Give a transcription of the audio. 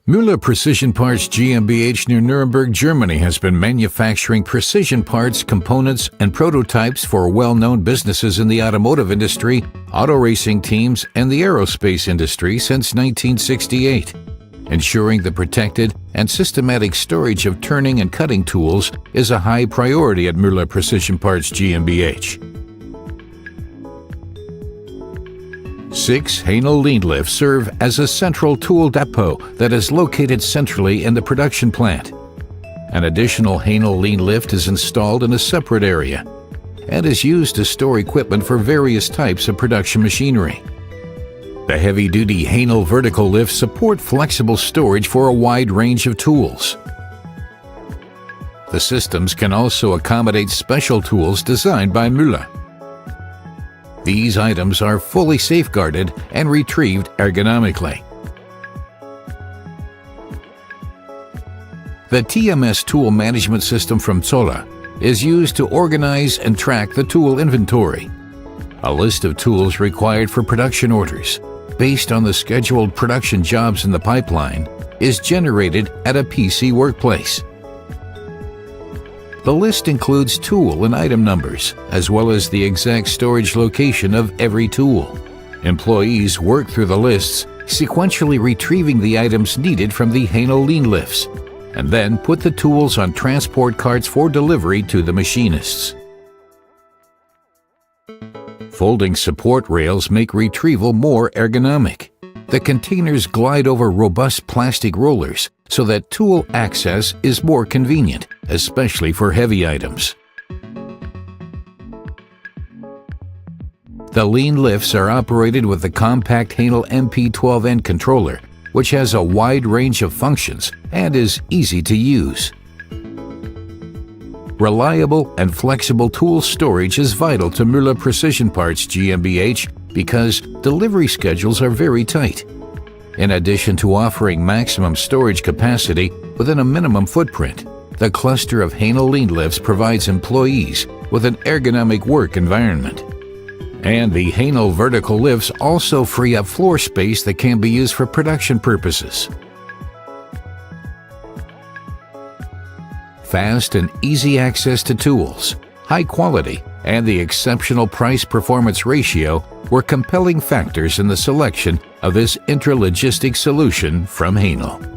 Müller Precision Parts GmbH near Nuremberg, Germany has been manufacturing precision parts, components, and prototypes for well-known businesses in the automotive industry, auto racing teams, and the aerospace industry since 1968. Ensuring the protected and systematic storage of turning and cutting tools is a high priority at Müller Precision Parts GmbH. 6 Haenel lean lifts serve as a central tool depot that is located centrally in the production plant. An additional Haenel lean lift is installed in a separate area and is used to store equipment for various types of production machinery. The heavy-duty Haenel vertical lifts support flexible storage for a wide range of tools. The systems can also accommodate special tools designed by Müller. These items are fully safeguarded and retrieved ergonomically. The TMS tool management system from Zoller is used to organize and track the tool inventory. A list of tools required for production orders, based on the scheduled production jobs in the pipeline, is generated at a PC workplace. The list includes tool and item numbers, as well as the exact storage location of every tool. Employees work through the lists, sequentially retrieving the items needed from the Haenel lean lifts, and then put the tools on transport carts for delivery to the machinists. Folding support rails make retrieval more ergonomic. The containers glide over robust plastic rollers so that tool access is more convenient, especially for heavy items. The lean lifts are operated with the compact Haenel MP12N controller, which has a wide range of functions and is easy to use. Reliable and flexible tool storage is vital to Müller Precision Parts GmbH because delivery schedules are very tight. In addition to offering maximum storage capacity within a minimum footprint, the cluster of Haenel lean lifts provides employees with an ergonomic work environment. And the Haenel vertical lifts also free up floor space that can be used for production purposes. Fast and easy access to tools, high quality, and the exceptional price-performance ratio were compelling factors in the selection of this intralogistic solution from Haenel.